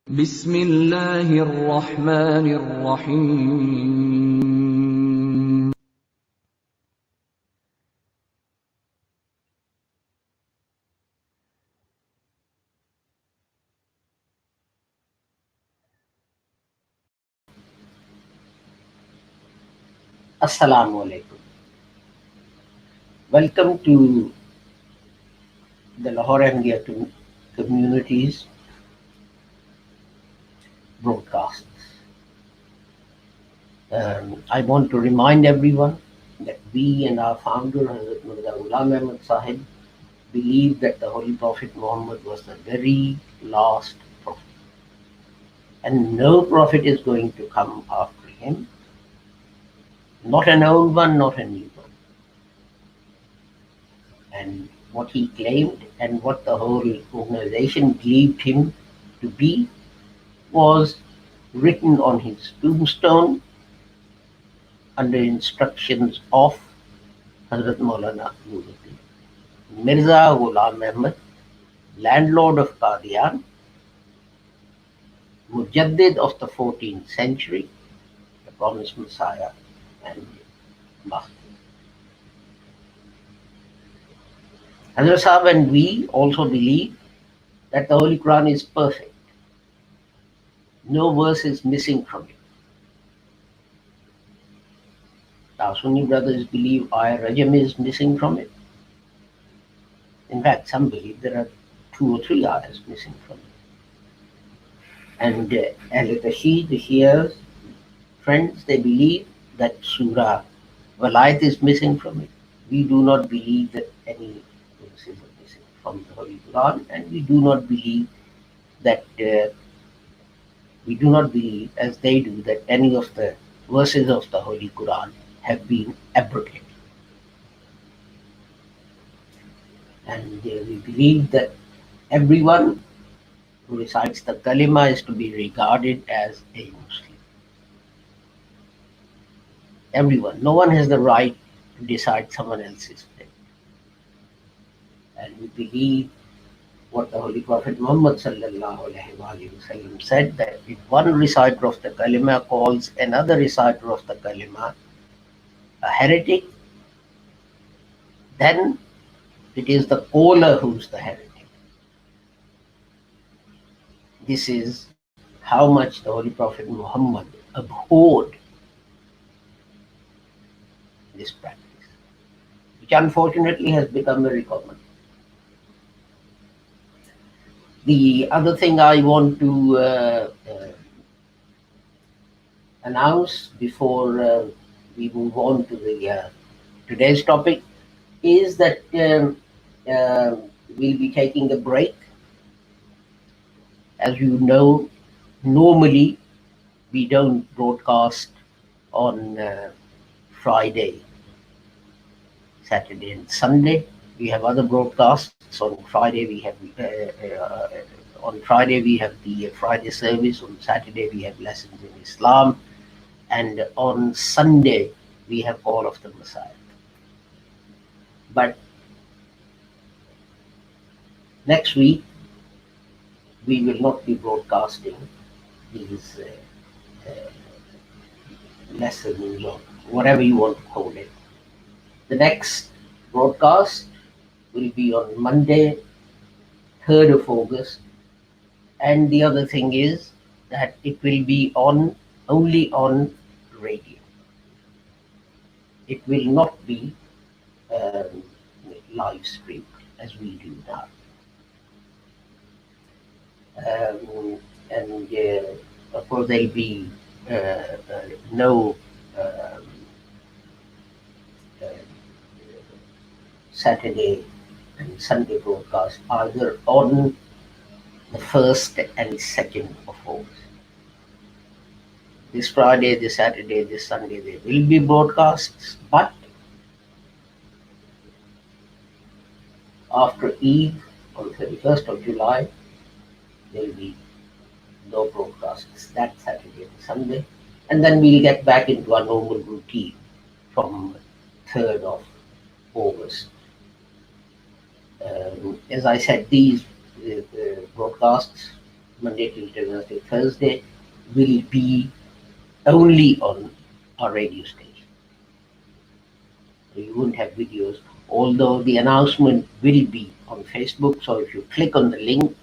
بسم الله الرحمن الرحيم Assalamu alaikum. Welcome to the Lahore Ahmadiyya Community's broadcasts. I want to remind everyone that we and our founder, Hazrat Mirza Ghulam Ahmad Sahib, believe that the Holy Prophet Muhammad was the very last prophet. And no prophet is going to come after him, not an old one, not a new one. And what he claimed and what the whole organization believed him to be was written on his tombstone under instructions of Hazrat Maulana Nuruddin. Mirza Ghulam Ahmad, landlord of Qadian, Mujaddid of the 14th century, the promised Messiah, and Mahdi. Hazrat Sahib and we also believe that the Holy Quran is perfect. No verse is missing from it. Our Sunni brothers believe Ayah Rajam is missing from it. In fact, some believe there are 2 or 3 ayahs missing from it. And Ahl Tashheed, the Shias, friends, they believe that Surah Walayat is missing from it. We do not believe that any verses are missing from the Holy Quran, and we do not believe that as they do, that any of the verses of the Holy Quran have been abrogated. And we believe that everyone who recites the kalima is to be regarded as a Muslim. Everyone. No one has the right to decide someone else's fate. And we believe what the Holy Prophet Muhammad ﷺ said, that if one reciter of the kalima calls another reciter of the kalima a heretic, then it is the caller who's the heretic. This is how much the Holy Prophet Muhammad abhorred this practice, which unfortunately has become very common. The other thing I want to announce before we move on to the today's topic is that we'll be taking a break. As you know, normally we don't broadcast on Friday, Saturday, and Sunday. We have other broadcasts. On Friday we have the Friday service. On Saturday we have lessons in Islam, and on Sunday we have Call of the Messiah. But next week we will not be broadcasting these lessons or whatever you want to call it. The next broadcast will be on Monday, 3rd of August. And the other thing is that it will be only on radio. It will not be live streamed as we do now. And of course there'll be no Saturday and Sunday broadcast either on the 1st and 2nd of August. This Friday, this Saturday, this Sunday there will be broadcasts, but after Eid on 31st of July there will be no broadcasts that Saturday and Sunday, and then we'll get back into our normal routine from 3rd of August. As I said, these broadcasts Monday, Tuesday, Wednesday, Thursday, will be only on our radio station. So you won't have videos, although the announcement will be on Facebook. So if you click on the link,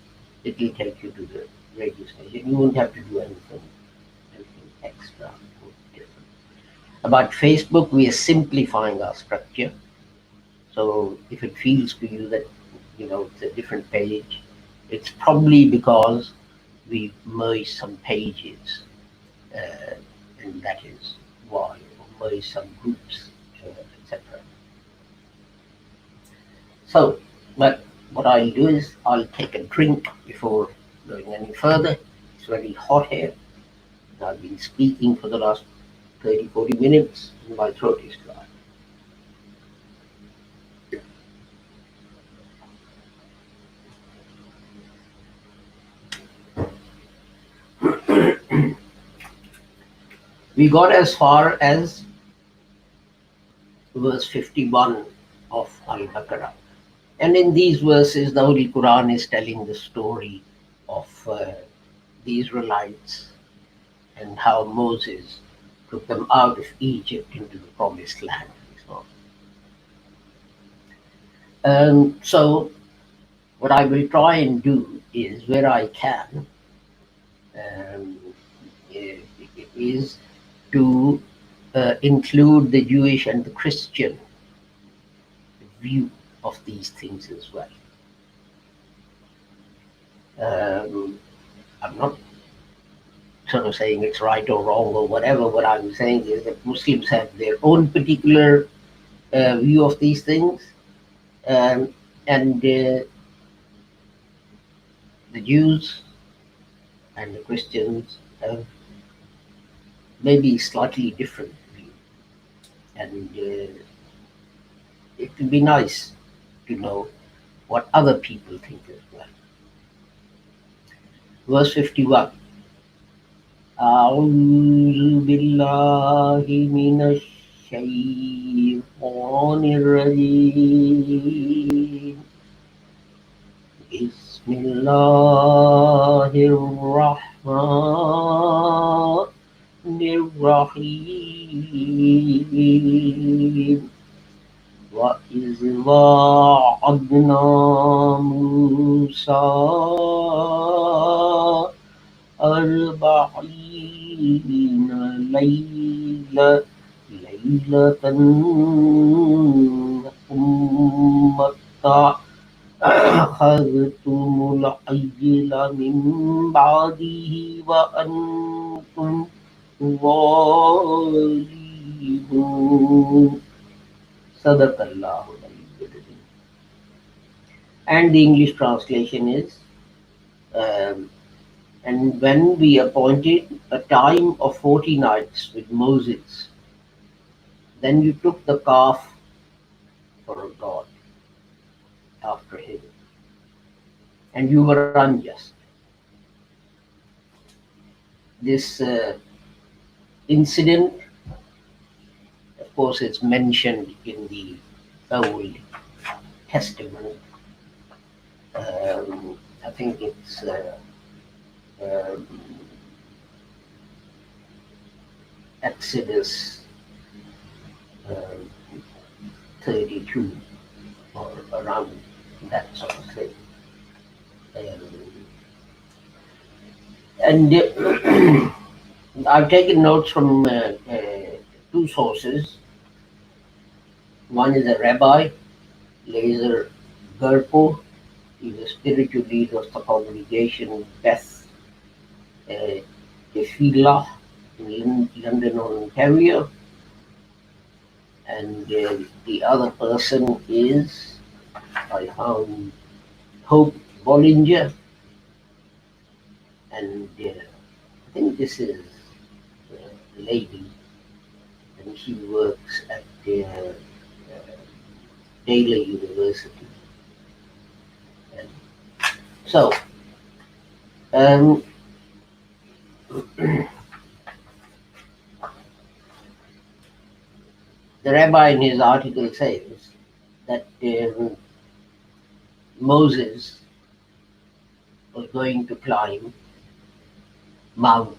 it will take you to the radio station. You won't have to do anything extra or different. About Facebook, we are simplifying our structure. So if it feels to you that it's a different page, it's probably because we merged some pages, and that is why, or merged some groups, etc. So, but what I'll do is I'll take a drink before going any further. It's very hot here. I've been speaking for the last 30-40 minutes, and my throat is dry. We got as far as verse 51 of Al-Baqarah. And in these verses, the Holy Quran is telling the story of the Israelites and how Moses took them out of Egypt into the promised land. So what I will try and do is, where I can, is to include the Jewish and the Christian view of these things as well. I'm not sort of saying it's right or wrong or whatever. What I'm saying is that Muslims have their own particular view of these things, and the Jews and the Christians have maybe slightly different view, and it would be nice to know what other people think as well. Verse 51. أعوذ بالله من الشيطان الرجيم بسم الله الرحمن الرحيم وإذ وعدنا موسى 40 ليلة ثم اتخذتم العجل من بعده وأنتم ظالمون. صدق الله العظيم. And the English translation is, and when we appointed a time of 40 nights with Moses, then you took the calf for a god after him, and you were unjust. This incident, of course, it's mentioned in the Old Testament. I think it's Exodus 32 or around that sort of thing. And I've taken notes from two sources. One is a rabbi, Lazer Gerpo. He's a spiritual leader of the congregation Beth Tefillah in London, Ontario. And the other person is, I found, Hope Bollinger. And I think this is a lady, and she works at Taylor University. And so, the rabbi in his article says that Moses was going to climb Mount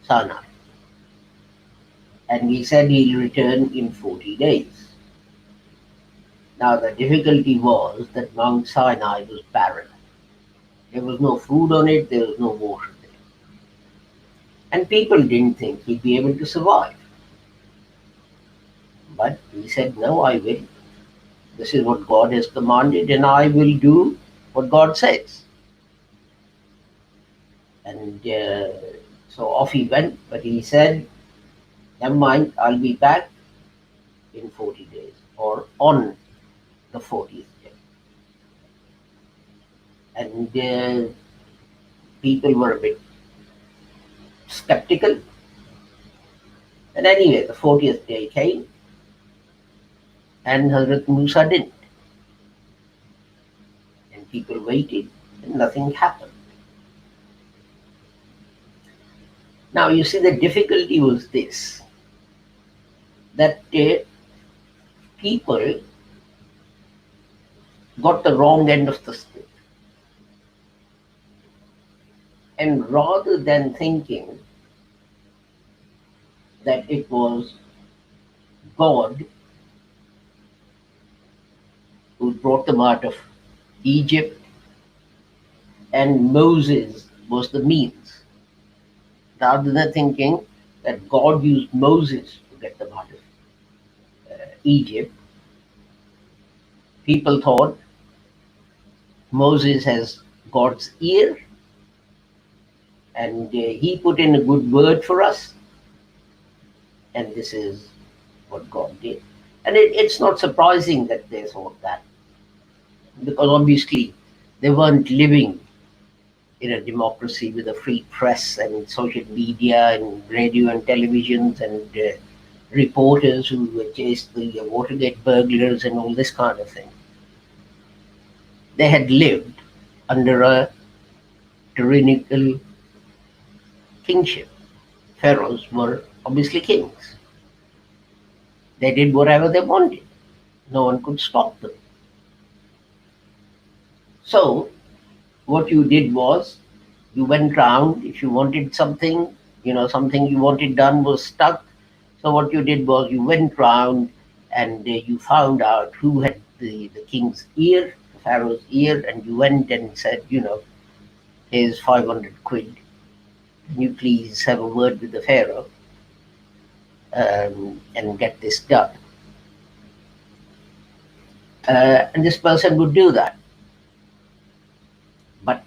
Sinai. And he said he'll return in 40 days. Now, the difficulty was that Mount Sinai was barren. There was no food on it, there was no water there. And people didn't think he'd be able to survive. But he said, no, I will. This is what God has commanded, and I will do what God says. And so off he went, but he said, never mind, I'll be back in 40 days or on the 40th day. And people were a bit skeptical. And anyway, the 40th day came, and Hazrat Musa didn't. And people waited, and nothing happened. Now, you see, the difficulty was this, that people got the wrong end of the stick. And rather than thinking that it was God who brought them out of Egypt and Moses was the means, rather than thinking that God used Moses to get them out of Egypt, people thought Moses has God's ear and he put in a good word for us, and this is what God did. And it's not surprising that they thought that, because obviously they weren't living in a democracy with a free press and social media and radio and televisions and reporters who chased the Watergate burglars and all this kind of thing. They had lived under a tyrannical kingship. Pharaohs were obviously kings. They did whatever they wanted. No one could stop them. So what you did was, you went round, if you wanted something, something you wanted done was stuck. So what you did was, you went round and you found out who had the king's ear, the Pharaoh's ear, and you went and said, here's 500 quid. Can you please have a word with the Pharaoh and get this done? And this person would do that. But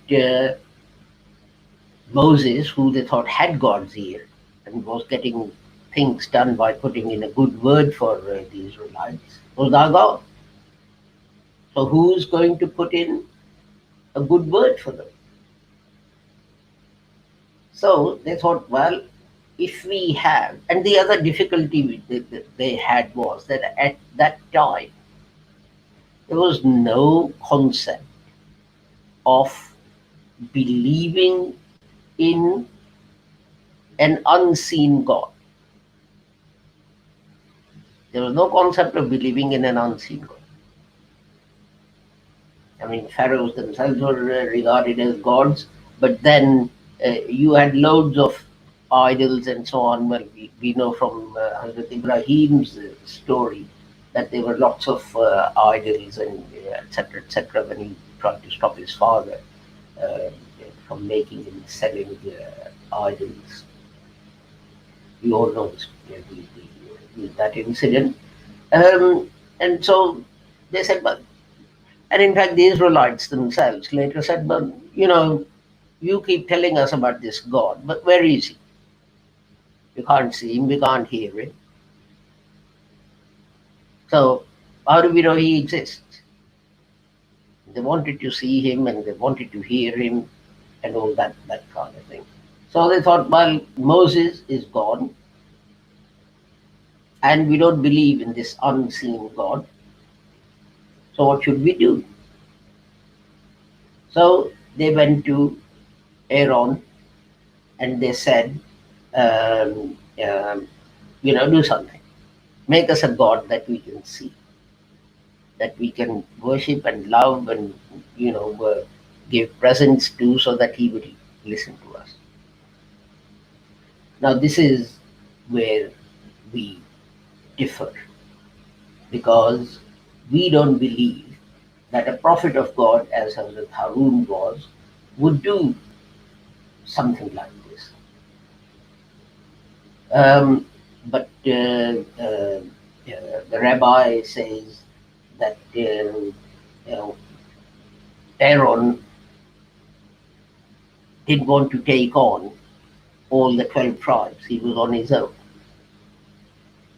Moses, who they thought had God's ear and was getting things done by putting in a good word for the Israelites, was our God. So who's going to put in a good word for them? So they thought, well, if we have, and the other difficulty that they had was that at that time, there was no concept of believing in an unseen God. There was no concept of believing in an unseen God. I mean, pharaohs themselves were regarded as gods, but then you had loads of idols and so on. Well, we know from Hazrat Ibrahim's story that there were lots of idols and etc., when he tried to stop his father from making and selling idols. We all know that incident. And so they said, but, and in fact the Israelites themselves later said, but you keep telling us about this God, but where is he? We can't see him, we can't hear him. So how do we know he exists? They wanted to see him and they wanted to hear him and all that kind of thing. So they thought, well, Moses is gone and we don't believe in this unseen God. So what should we do? So they went to Aaron and they said, do something. Make us a God that we can see, that we can worship and love and, give presents to, so that he would listen to us. Now, this is where we differ, because we don't believe that a prophet of God, as Hazrat Harun was, would do something like this. But the rabbi says that Aaron didn't want to take on all the 12 tribes. He was on his own.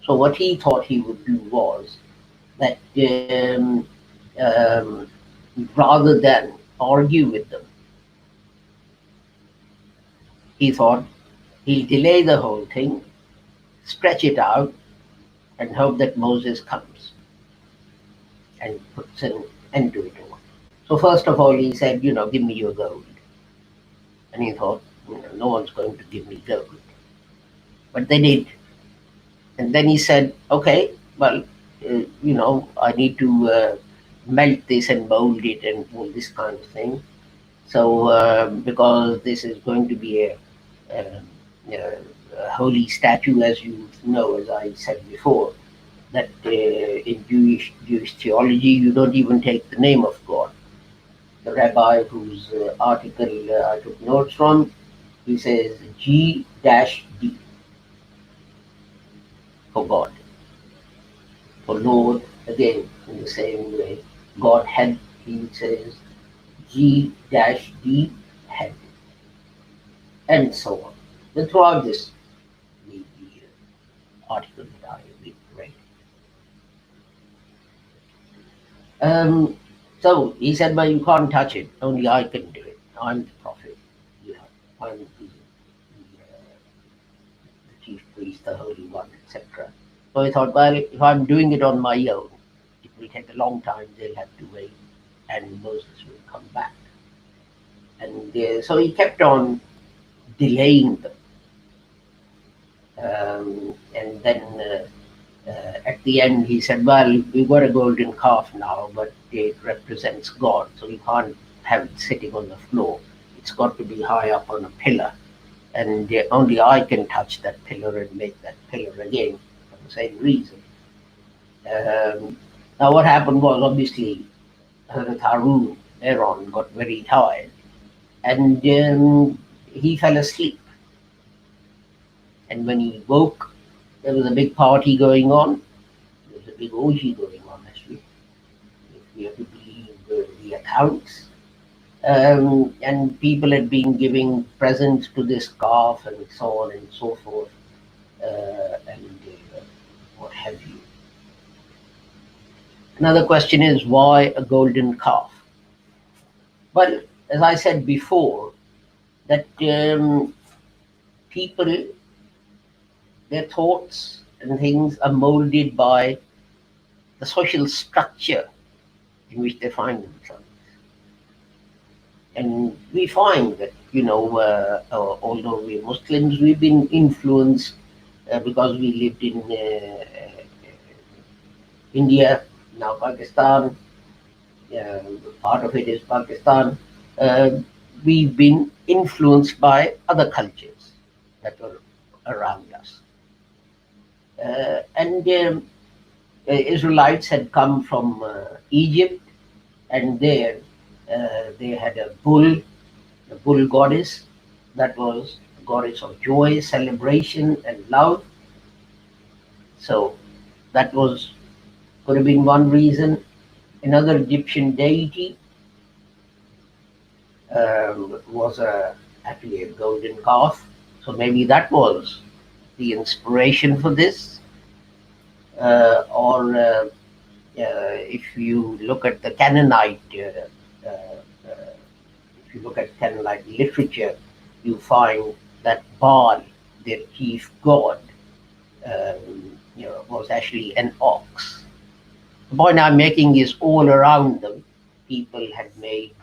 So what he thought he would do was that um, rather than argue with them, he thought he'll delay the whole thing, stretch it out, and hope that Moses comes and puts an end to it all. So first of all, he said, give me your gold. And he thought, no one's going to give me gold. But they did. And then he said, okay, well, I need to melt this and mold it and all this kind of thing. So because this is going to be a holy statue, as you know, as I said before, that in Jewish theology, you don't even take the name of God. The rabbi whose article I took notes from, he says G-D for God. For Lord, again, in the same way, Godhead, he says G-D head, and so on. But throughout this, the article that I read. So he said, well, you can't touch it, only I can do it. I'm the prophet, I'm the chief priest, the holy one, etc. So I thought, well, if I'm doing it on my own, it will take a long time, they'll have to wait, and Moses will come back. And so he kept on delaying them. And then at the end he said, well, we've got a golden calf now, but it represents God, so we can't have it sitting on the floor. It's got to be high up on a pillar, and only I can touch that pillar and make that pillar again for the same reason. Now what happened was, obviously, Harun, Aaron, got very tired, and he fell asleep. And when he woke, there was a big party going on. There was a big orgy going on, actually, if we have to believe the accounts. And people had been giving presents to this calf and so on and so forth, and what have you. Another question is, why a golden calf? Well, as I said before, that people, their thoughts and things are molded by the social structure in which they find themselves. And we find that, although we're Muslims, we've been influenced because we lived in India, now Pakistan, part of it is Pakistan. We've been influenced by other cultures that were around us. And Israelites had come from Egypt, and there they had a bull goddess that was a goddess of joy, celebration, and love. So that could have been one reason. Another Egyptian deity was actually a golden calf. So maybe that was the inspiration for this. Or if you look at the Canaanite, if you look at Canaanite literature, you find that Baal, their chief god, was actually an ox. The point I'm making is, all around them, people had made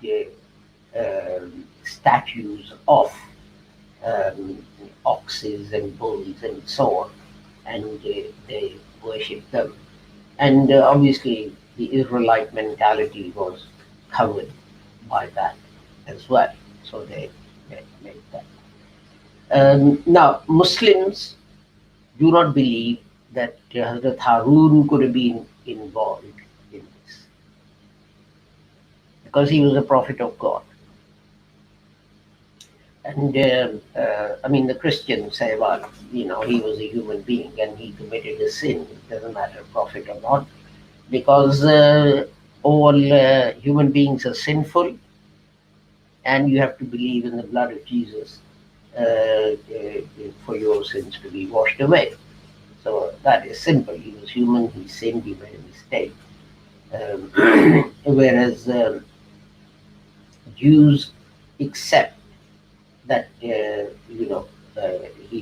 statues of oxes and bulls and so on, and they worshipped them. And obviously, the Israelite mentality was covered by that as well. So they made that. Now, Muslims do not believe that Hazrat Harun could have been involved in this because he was a prophet of God. And I mean, the Christians say, well, he was a human being and he committed a sin. It doesn't matter, prophet or not, because all human beings are sinful, and you have to believe in the blood of Jesus for your sins to be washed away. So that is simple. He was human, he sinned, he made a mistake. Whereas Jews accept that he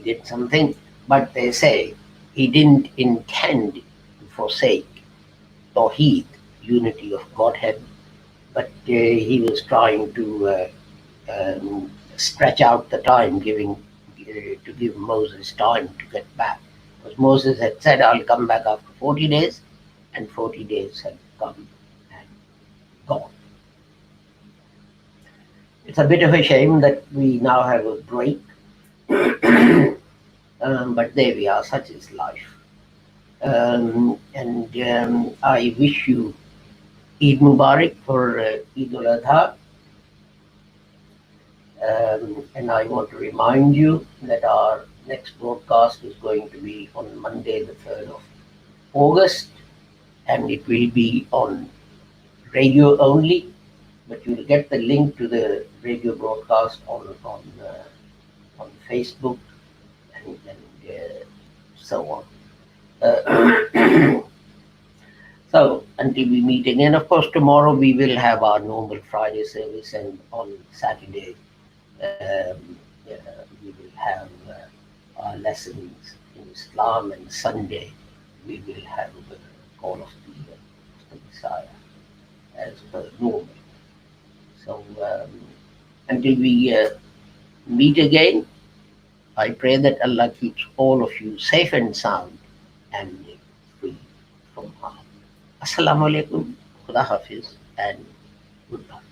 did something, but they say he didn't intend to forsake Tawheed, unity of Godhead, but he was trying to stretch out the time, to give Moses time to get back. Because Moses had said, I'll come back after 40 days, and 40 days had come and gone. It's a bit of a shame that we now have a break, but there we are, such is life. And I wish you Eid Mubarak for Eid al-Adha. And I want to remind you that our next broadcast is going to be on Monday, the 3rd of August, and it will be on radio only, but you'll get the link to the radio broadcast on Facebook and so on. So until we meet again, of course, tomorrow we will have our normal Friday service, and on Saturday we will have our lessons in Islam, and Sunday we will have the call of the Messiah as per normal. So until we meet again, I pray that Allah keeps all of you safe and sound and free from harm. Assalamu alaikum, Khuda Hafiz, and goodbye.